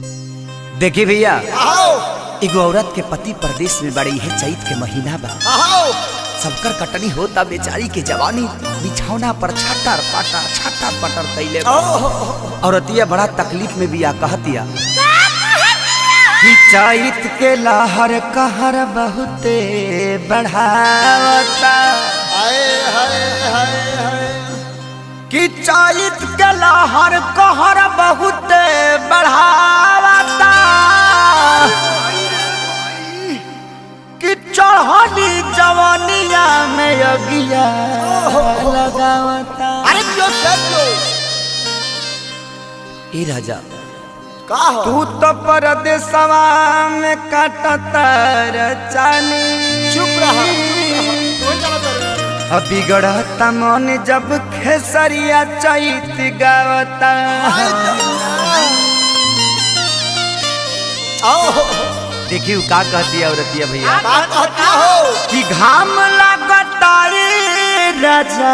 देखी भैया, एगो औरत के पति परदेश में बड़ी है, चैत के महीना बा, सबकर कटनी होता, बेचारी के जवानी बिछौना पर छाटर पटर कैले। औरतिया बड़ा तकलीफ में बिया, कहतिया कि चैत के लहर कहर बहुते बढ़ावता, कि चैत के लहर कहर बहुते बढ़ावता, कि चढ़नी जवानिया में अगिया लगावता। अरे क्यों ए राजा का हो? तू तो परदेसवा में काटता रचानी, चुप रहा। अभी गढ़ता मन जब खेसरिया चैत गावता। देखिए का कहती है औरतिया भैया, कि घाम लगता रे राजा,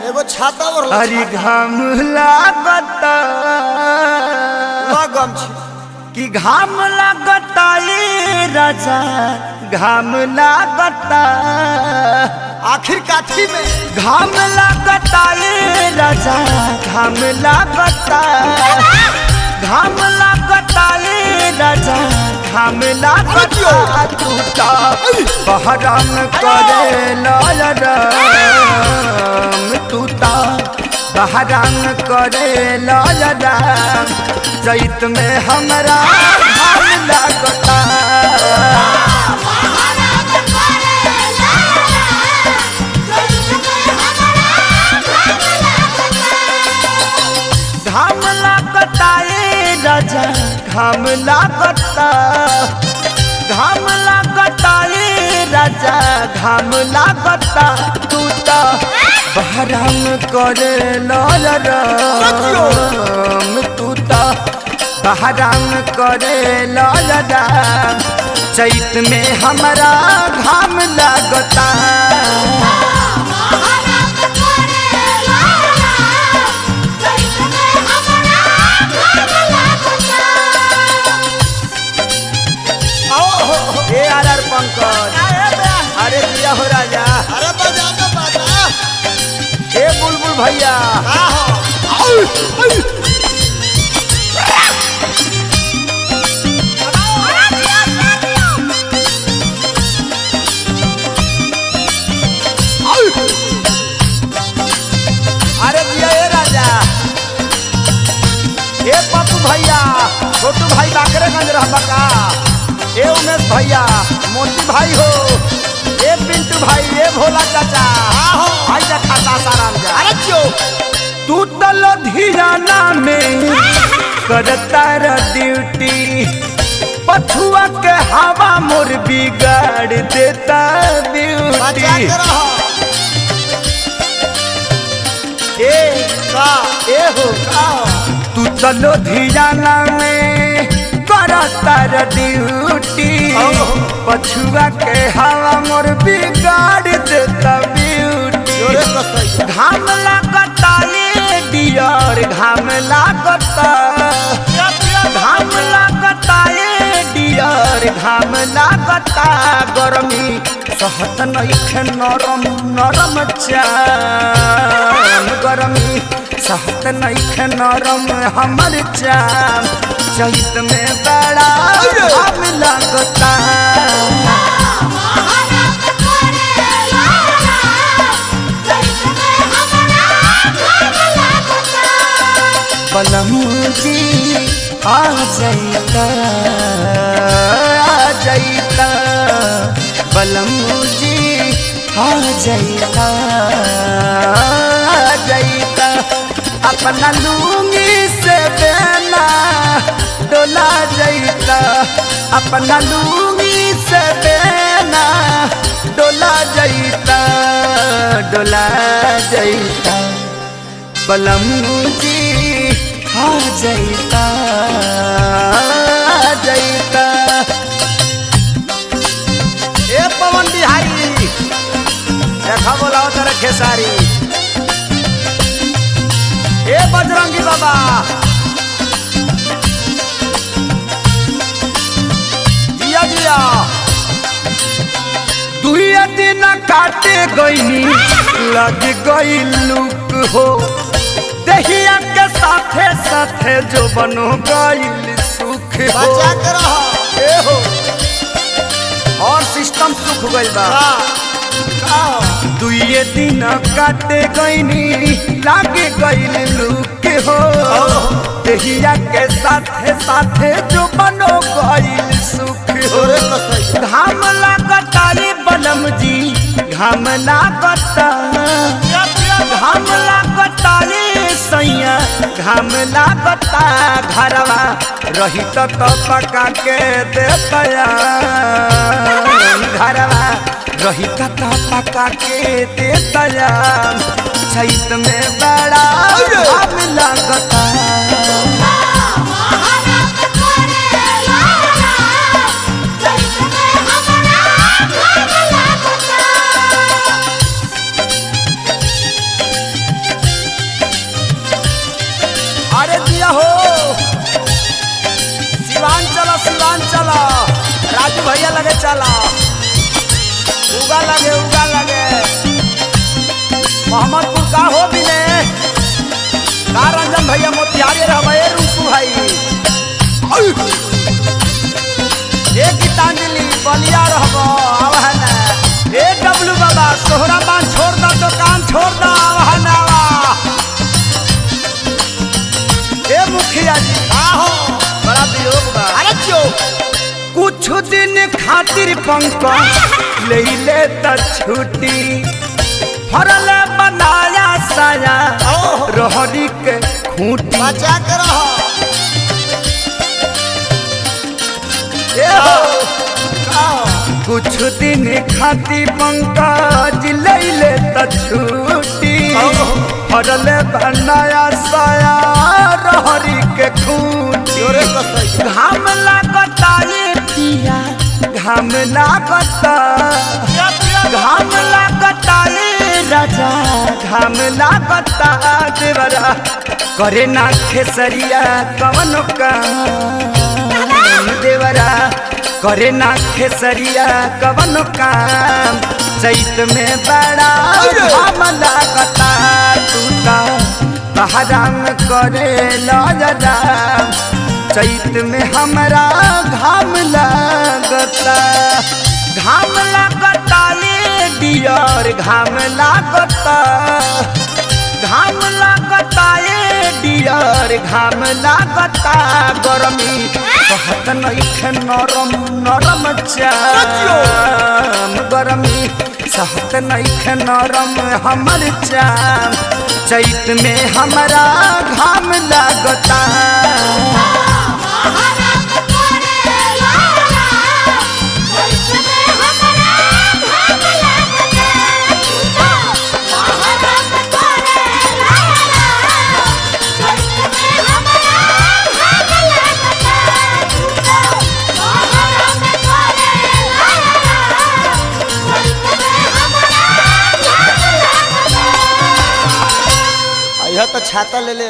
एगो छाता और अरे घाम लगता, कि घाम लगता रे राजा, घाम लगता, आखिर काठी में घाम लगता रे राजा, घाम लगता, घाम लगता रे राजा, घाम लगता, टूटा बहराम करे लाल टूटा बहराम करे लाल, चैत में हमरा घाम लगता, घाम लगता ए राजा, घाम लगता, घाम लगता ए राजा, घाम लगता, टूटा बहराम करे लाल राम, टूटा बहराम करे लाल राम, चैत में हमरा घाम लगता। पंकज अरे दिया हो राजा, अरे बाजा ए बुलबुल भैया, अरे दिया ए राजा, ए पप्पू भैया, छोटू भाई बाकरेगंज रहबा का, ए उमेश भैया, मोती भाई हो, ए पिंटू भाई, ए भोला चाचा, भाई जा खाता साराम जा। अरे क्यों तू तो लुधियाना में करता रे ड्यूटी, पछुआ के हवा मोर बिगाड़ देता ब्यूटी। ए का ए हो का तू तो लुधियाना में करता रे ड्यूटी, पछुआ के हवा मोर बिगाड़ देता ब्यूटी। घाम लगता ये डियर, घाम लगता, घाम लगता ये डियर, घाम लगता, गर्मी सहत नइखे नरम नरम चाम, गर्मी सहत नइखे नरम हमर चाम, चैत में बड़ा घाम लगता। बलमू जी आ जाइता, आ जाइता, बलमू जी आ जाइता, आ जाइता, अपना लूंगी से बेना डोला जाइता, अपना लूंगी से बेना डोला जाइता, डोला जाइता, बलमू जी आ जाइता, आ जाइता। ए पवन बिहारी देखा बोलाओ तेरे खेसारी, ए बजरंगी बाबा, काटे गईनी लग गई लुक हो दहिया के साथे साथे जो बनो गईल सुख हो बचा के रहो ए हो और सिस्टम सुख गइल बा दुइये दिन काटे गईनी लागे गईल लुक हो दहिया के साथे साथे जो बनो गईल सुख हो घाम लागता ये बनम जी घाम लागता घाम लागता ये सैया घाम लागता घरवा रही तो पका के देता घरवा रही तो पका के देता चैत में बड़ा घाम लागता अरे दिया हो सिवान चला राजू भैया लगे चला उगा लगे मोहम्मदपुर का हो भी ने का रंजन भैया मोतिहारी रहे रूपू भाई एक गीतांजलि बलिया रहबो आवाहन ए डब्लू बाबा सोहरा पान छोड़ दो दुकान छोड़ दो आवाहन ए मुखिया जी आहो बड़ा वियोग बा अरे क्यों कुछ दिन खातिर पंकज ले ले त छुट्टी फरल बनाया साया रोहरी के खूंटी बचा के रहो ए हो कुछ दिन खातिर पंकज ले ले त छुट्टी फरल बनाया साया रोहरी के खूंटी घाम लागता ये पिया घाम लागता ये राजा घाम लागता देवरा करे ना खेसरिया कवन काम देवरा करे ना खेसरिया कवन काम चैत में बड़ा घाम लागता तूता बहराम करे लजरा चैत में हमरा घाम लागता ये डियर घाम लागता ये डियर घाम लागता गरमी कहत नइखे नरम नरम चाम गरमी सहत नइखे नरम हमर चाम चैत में हमरा घाम लागता यह तो छाता ले ले